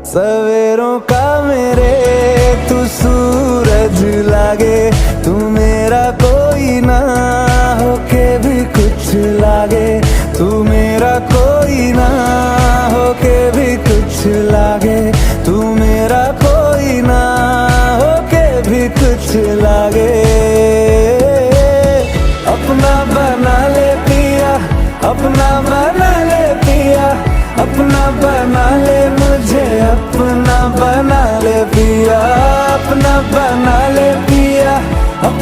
सवेरों का मेरे तू सूरज लागे, तू मेरा कोई ना होके भी कुछ लागे, तू मेरा कोई ना होके भी कुछ लागे, तू मेरा कोई ना होके भी कुछ लागे। अपना बना ले पिया, अपना बना ले पिया, अपना बना ले मुझे, अपना बना ले पिया, अपना बना ले पिया।